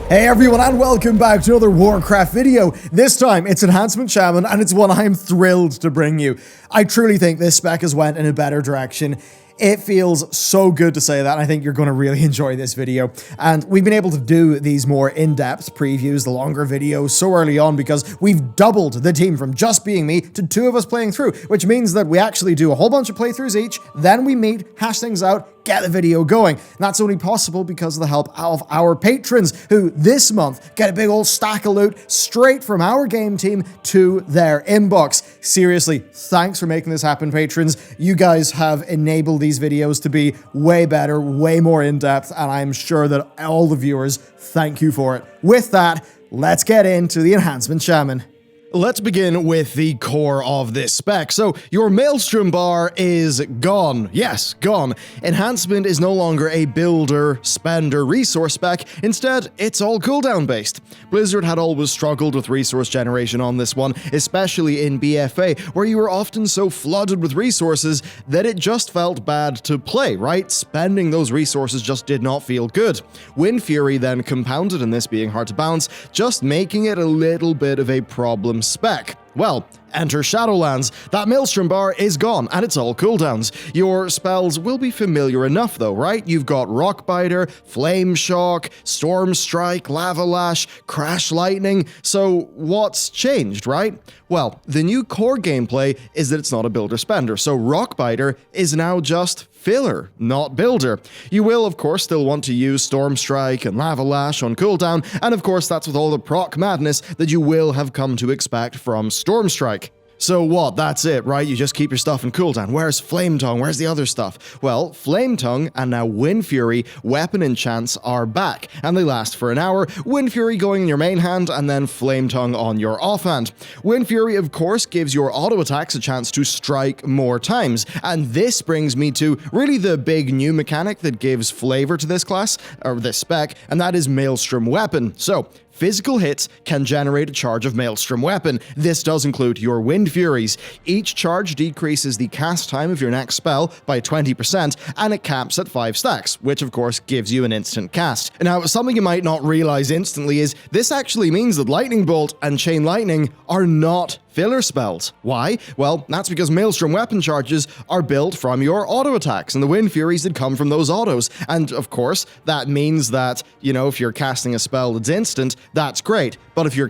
Hey everyone, and welcome back to another Warcraft video. This time it's Enhancement Shaman, and it's one I am thrilled to bring you. I truly think this spec has went in a better direction. It feels so good to say that. I think you're going to really enjoy this video. And we've been able to do these more in-depth previews, the longer videos, so early on because we've doubled the team from just being me to 2 of us playing through, which means that we actually do a whole bunch of playthroughs each, then we meet, hash things out, get the video going. And that's only possible because of the help of our patrons, who this month get a big old stack of loot straight from our game team to their inbox. Seriously, thanks for making this happen, patrons. You guys have enabled these videos to be way better, way more in-depth, and I'm sure that all the viewers thank you for it. With that, let's get into the Enhancement Shaman. Let's begin with the core of this spec. So, your Maelstrom bar is gone. Yes, gone. Enhancement is no longer a builder, spender resource spec. Instead, it's all cooldown based. Blizzard had always struggled with resource generation on this one, especially in BFA, where you were often so flooded with resources that it just felt bad to play, right? Spending those resources just did not feel good. Wind Fury then compounded in this being hard to balance, just making it a little bit of a problem spec. Well, enter Shadowlands. That Maelstrom bar is gone, and it's all cooldowns. Your spells will be familiar enough though, right? You've got Rockbiter, Flame Shock, Storm Strike, Lava Lash, Crash Lightning. So what's changed, right? Well, the new core gameplay is that it's not a builder spender, so Rockbiter is now just filler, not builder. You will, of course, still want to use Storm Strike and Lava Lash on cooldown, and of course that's with all the proc madness that you will have come to expect from Storm Strike. So what, that's it, right? You just keep your stuff in cooldown. Where's Flame Tongue? Where's the other stuff? Well, Flame Tongue and now Wind Fury weapon enchants are back, and they last for an hour. Wind Fury going in your main hand, and then Flame Tongue on your offhand. Wind Fury, of course, gives your auto attacks a chance to strike more times, and this brings me to really the big new mechanic that gives flavor to this class, or this spec, and that is Maelstrom Weapon. So, physical hits can generate a charge of Maelstrom Weapon. This does include your Wind Furies. Each charge decreases the cast time of your next spell by 20%, and it caps at 5 stacks, which of course gives you an instant cast. Now, something you might not realize instantly is this actually means that Lightning Bolt and Chain Lightning are not filler spells. Why? Well, that's because Maelstrom Weapon charges are built from your auto attacks and the Wind Furies that come from those autos. And of course, that means that, you know, if you're casting a spell that's instant, that's great. But if you're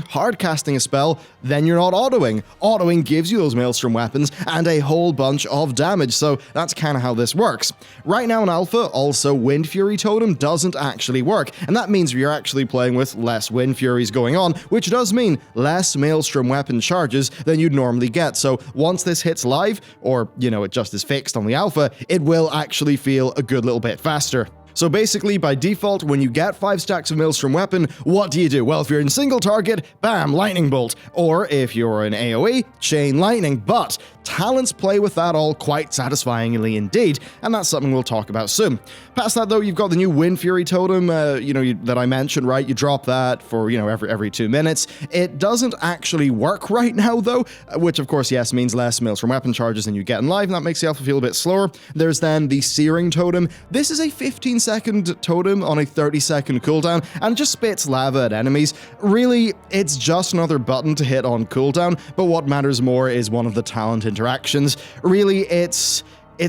hard casting a spell, then you're not autoing. Autoing gives you those Maelstrom Weapons and a whole bunch of damage, so that's kind of how this works. Right now in Alpha, also Wind Fury Totem doesn't actually work, and that means you're actually playing with less Wind Furies going on, which does mean less Maelstrom Weapon charges than you'd normally get. So once this hits live, or, you know, it just is fixed on the Alpha, it will actually feel a good little bit faster. So basically, by default, when you get 5 stacks of Maelstrom Weapon, what do you do? Well, if you're in single target, bam, Lightning Bolt. Or if you're in AoE, Chain Lightning. But talents play with that all quite satisfyingly indeed, and that's something we'll talk about soon. Past that though, you've got the new Wind Fury Totem, that I mentioned, right? You drop that for, every 2 minutes. It doesn't actually work right now though, which of course, yes, means less Maelstrom Weapon charges than you get in live, and that makes the Alpha feel a bit slower. There's then the Searing Totem. This is a 15-second totem on a 30-second cooldown, and just spits lava at enemies. Really, it's just another button to hit on cooldown, but what matters more is one of the talent interactions. Really, it's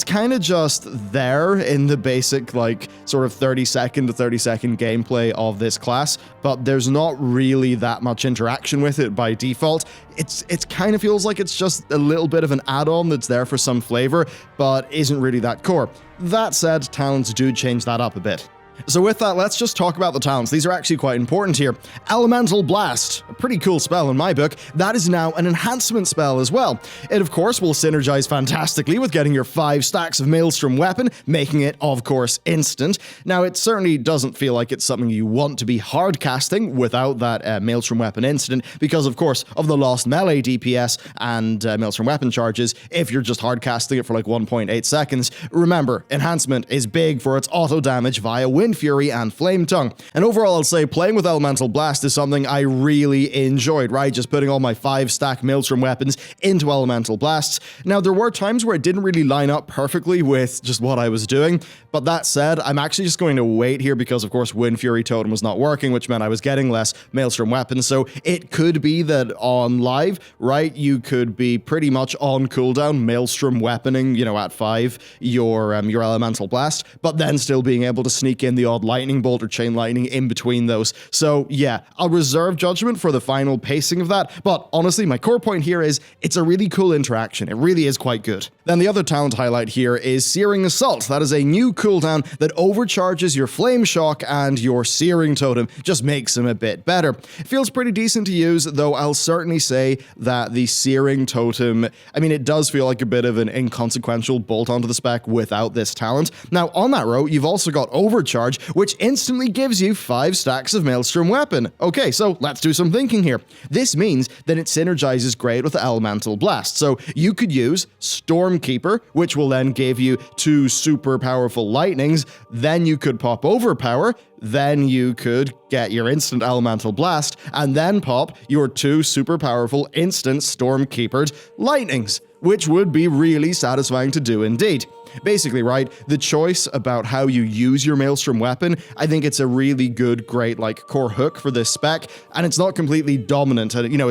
kind of just there in the basic, sort of 30-second to 30-second gameplay of this class, but there's not really that much interaction with it by default. It kind of feels like it's just a little bit of an add-on that's there for some flavor, but isn't really that core. That said, talents do change that up a bit. So with that, let's just talk about the talents. These are actually quite important here. Elemental Blast, a pretty cool spell in my book. That is now an enhancement spell as well. It, of course, will synergize fantastically with getting your 5 stacks of Maelstrom Weapon, making it, of course, instant. Now, it certainly doesn't feel like it's something you want to be hard casting without that Maelstrom Weapon instant, because, of course, of the lost melee DPS and Maelstrom Weapon charges, if you're just hard casting it for 1.8 seconds. Remember, enhancement is big for its auto damage via Wind Wind Fury and Flame Tongue. And overall, I'll say playing with Elemental Blast is something I really enjoyed, right? Just putting all my 5-stack Maelstrom weapons into Elemental Blasts. Now, there were times where it didn't really line up perfectly with just what I was doing, but that said, I'm actually just going to wait here because, of course, Wind Fury Totem was not working, which meant I was getting less Maelstrom weapons, so it could be that on live, right, you could be pretty much on cooldown, Maelstrom weaponing, you know, at 5, your Elemental Blast, but then still being able to sneak in the odd Lightning Bolt or Chain Lightning in between those. So yeah, I'll reserve judgment for the final pacing of that, but honestly, my core point here is it's a really cool interaction. It really is quite good. Then the other talent highlight here is Searing Assault. That is a new cooldown that overcharges your Flame Shock and your Searing Totem, just makes them a bit better. It feels pretty decent to use, though I'll certainly say that the Searing Totem, I mean, it does feel like a bit of an inconsequential bolt onto the spec without this talent. Now, on that row, you've also got Overcharge, which instantly gives you 5 stacks of Maelstrom weapon. Okay, so let's do some thinking here. This means that it synergizes great with Elemental Blast. So you could use Stormkeeper, which will then give you 2 super powerful lightnings. Then you could pop Overpower. Then you could get your instant Elemental Blast, and then pop your 2 super powerful instant Stormkeepered lightnings, which would be really satisfying to do indeed. Basically, right, the choice about how you use your Maelstrom weapon, I think it's a really good, great, like, core hook for this spec, and it's not completely dominant, and, you know,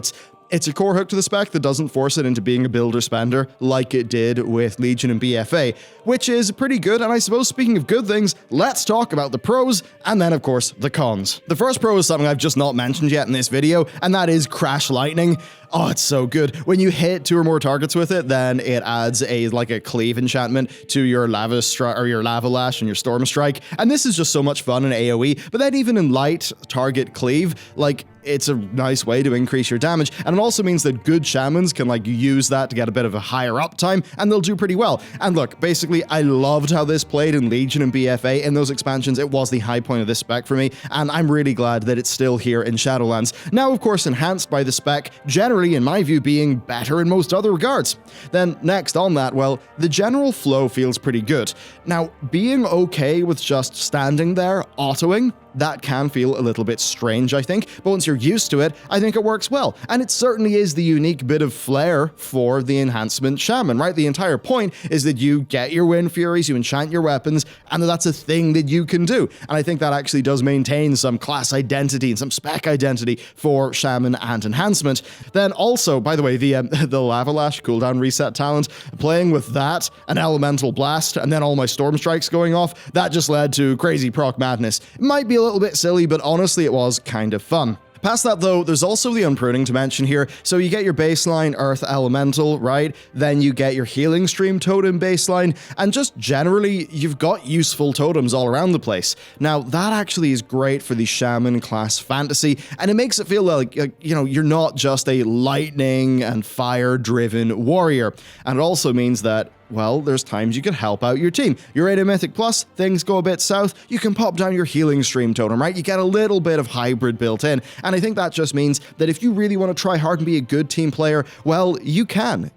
it's a core hook to the spec that doesn't force it into being a builder spender like it did with Legion and BFA, which is pretty good. And I suppose speaking of good things, let's talk about the pros and then of course the cons. The first pro is something I've just not mentioned yet in this video, and that is Crash Lightning. Oh, it's so good. When you hit 2 or more targets with it, then it adds a cleave enchantment to your Lava Lash and your Storm Strike. And this is just so much fun in AoE, but then even in light target cleave, like, it's a nice way to increase your damage, and it also means that good shamans can use that to get a bit of a higher uptime, and they'll do pretty well. And look, basically, I loved how this played in Legion and BFA. In those expansions, it was the high point of this spec for me, and I'm really glad that it's still here in Shadowlands. Now, of course, enhanced by the spec, generally, in my view, being better in most other regards. Then next on that, well, the general flow feels pretty good. Now, being okay with just standing there, autoing, that can feel a little bit strange, I think, but once you're used to it, I think it works well. And it certainly is the unique bit of flair for the Enhancement Shaman, right? The entire point is that you get your Wind Furies, you enchant your weapons, and that's a thing that you can do. And I think that actually does maintain some class identity and some spec identity for Shaman and Enhancement. Then also, by the way, the Lava Lash cooldown reset talent, playing with that, an Elemental Blast, and then all my Storm Strikes going off, that just led to crazy proc madness. It might be a little bit silly, but honestly, it was kind of fun. Past that though, there's also the unpruning to mention here. So you get your baseline Earth Elemental, right? Then you get your Healing Stream Totem baseline, and just generally, you've got useful totems all around the place. Now, that actually is great for the Shaman class fantasy, and it makes it feel like, you know, you're not just a lightning and fire-driven warrior. And it also means that, well, there's times you can help out your team. You're in a Mythic Plus, things go a bit south, you can pop down your Healing Stream Totem, right? You get a little bit of hybrid built in, and I think that just means that if you really want to try hard and be a good team player, well, you can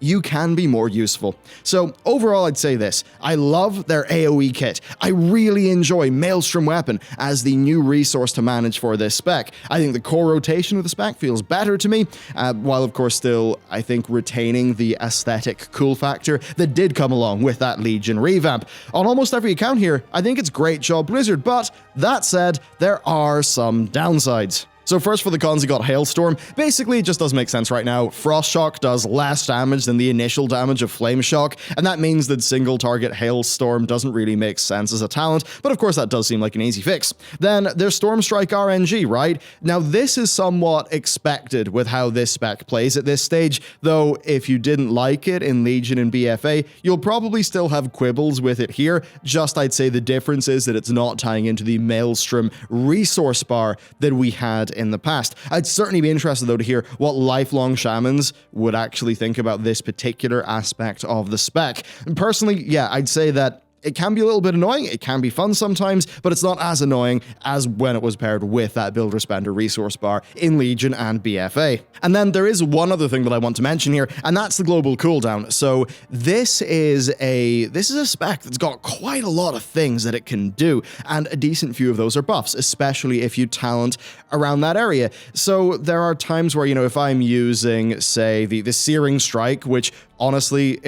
be more useful. So overall, I'd say this, I love their AoE kit. I really enjoy Maelstrom Weapon as the new resource to manage for this spec. I think the core rotation of the spec feels better to me, while of course still, I think, retaining the aesthetic cool factor that did come along with that Legion revamp. On almost every account here, I think it's great job Blizzard, but that said, there are some downsides. So first for the cons, you got Hailstorm. Basically, it just doesn't make sense right now. Frost Shock does less damage than the initial damage of Flame Shock, and that means that single target Hailstorm doesn't really make sense as a talent, but of course that does seem like an easy fix. Then there's Storm Strike RNG, right? Now this is somewhat expected with how this spec plays at this stage, though if you didn't like it in Legion and BFA, you'll probably still have quibbles with it here. Just I'd say the difference is that it's not tying into the Maelstrom resource bar that we had in the past. I'd certainly be interested though to hear what lifelong shamans would actually think about this particular aspect of the spec. And personally, yeah, I'd say that It can be a little bit annoying, it can be fun sometimes, but it's not as annoying as when it was paired with that builder spender resource bar in Legion and BFA. And then there is one other thing that I want to mention here, and that's the global cooldown. So this is a spec that's got quite a lot of things that it can do, and a decent few of those are buffs, especially if you talent around that area. So there are times where, you know, if I'm using, say, the Searing Strike, which honestly,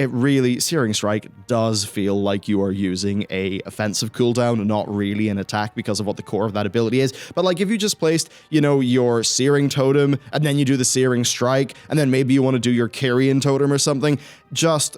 Searing Strike does feel like you are using a offensive cooldown, not really an attack because of what the core of that ability is. But like if you just placed, you know, your Searing Totem, and then you do the Searing Strike, and then maybe you want to do your Carrion Totem or something,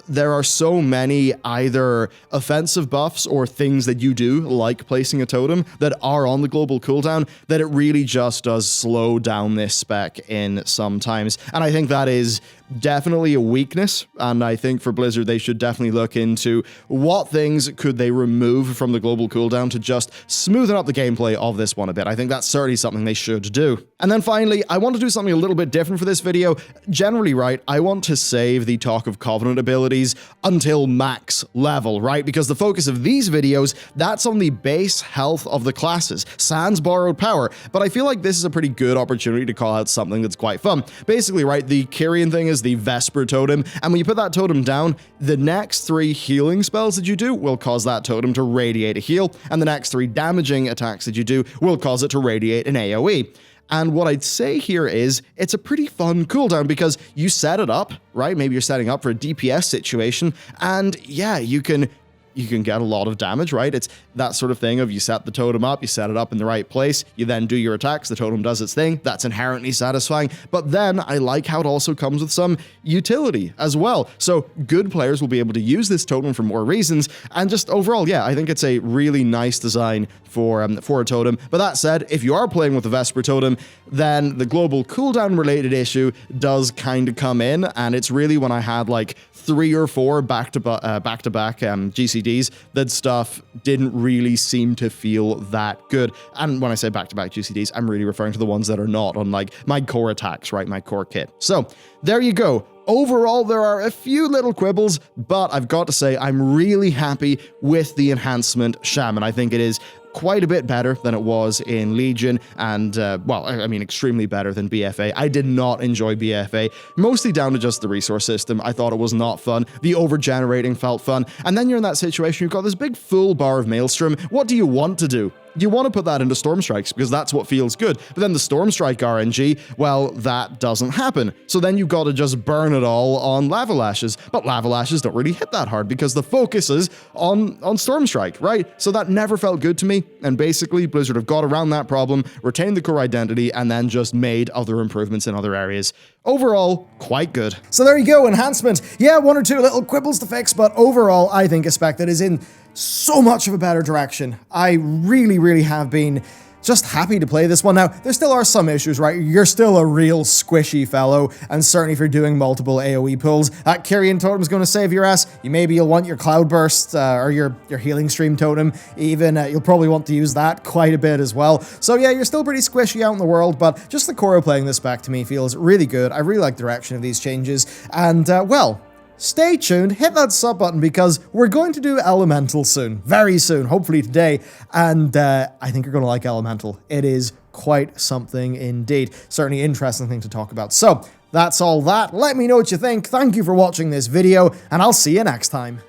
there are so many either offensive buffs or things that you do, like placing a totem, that are on the global cooldown, that it really just does slow down this spec in sometimes. And I think that is definitely a weakness, and I think for Blizzard they should definitely look into what things could they remove from the global cooldown to just smoothen up the gameplay of this one a bit. I think that's certainly something they should do. And then finally, I want to do something a little bit different for this video. Generally, right, I want to save the Talk of Covenant abilities until max level, right? Because the focus of these videos, that's on the base health of the classes, sans borrowed power. But I feel like this is a pretty good opportunity to call out something that's quite fun. Basically, right, the Carrion thing is the Vesper totem, and when you put that totem down, the next 3 healing spells that you do will cause that totem to radiate a heal, and the next 3 damaging attacks that you do will cause it to radiate an AoE. And what I'd say here is it's a pretty fun cooldown because you set it up, right? Maybe you're setting up for a DPS situation, and yeah, you can get a lot of damage, right? It's that sort of thing of you set the totem up, you set it up in the right place, you then do your attacks, the totem does its thing. That's inherently satisfying. But then I like how it also comes with some utility as well. So good players will be able to use this totem for more reasons. And just overall, yeah, I think it's a really nice design for a totem. But that said, if you are playing with the Vesper totem, then the global cooldown related issue does kind of come in. And it's really when I had like 3 or 4 back-to-back GCDs, that stuff didn't really seem to feel that good. And when I say back-to-back GCDs, I'm really referring to the ones that are not on like my core attacks, right? My core kit. So there you go. Overall, there are a few little quibbles, but I've got to say I'm really happy with the Enhancement Shaman. I think it is quite a bit better than it was in Legion, and, well, I mean, extremely better than BFA. I did not enjoy BFA, mostly down to just the resource system. I thought it was not fun. The over-generating felt fun. And then you're in that situation, you've got this big full bar of Maelstrom. What do you want to do? You want to put that into Storm Strikes because that's what feels good. But then the Storm Strike RNG, well, that doesn't happen. So then you've got to just burn it all on Lava Lashes. But Lava Lashes don't really hit that hard because the focus is on Storm Strike, right? So that never felt good to me. And basically, Blizzard have got around that problem, retained the core identity, and then just made other improvements in other areas. Overall, quite good. So there you go, Enhancement. Yeah, 1 or 2 little quibbles to fix, but overall, I think a spec that is in so much of a better direction. I really have been just happy to play this one. Now, there still are some issues, right? You're still a real squishy fellow, and certainly if you're doing multiple AoE pulls, that Carrion Totem's going to save your ass. You'll want your Cloudburst or your Healing Stream Totem. Even you'll probably want to use that quite a bit as well. So yeah, you're still pretty squishy out in the world, but just the core of playing this back to me feels really good. I really like the direction of these changes, and well, stay tuned, hit that sub button because we're going to do Elemental soon, very soon, hopefully today, and I think you're going to like Elemental. It is quite something indeed. Certainly interesting thing to talk about. So that's all that. Let me know what you think. Thank you for watching this video, and I'll see you next time.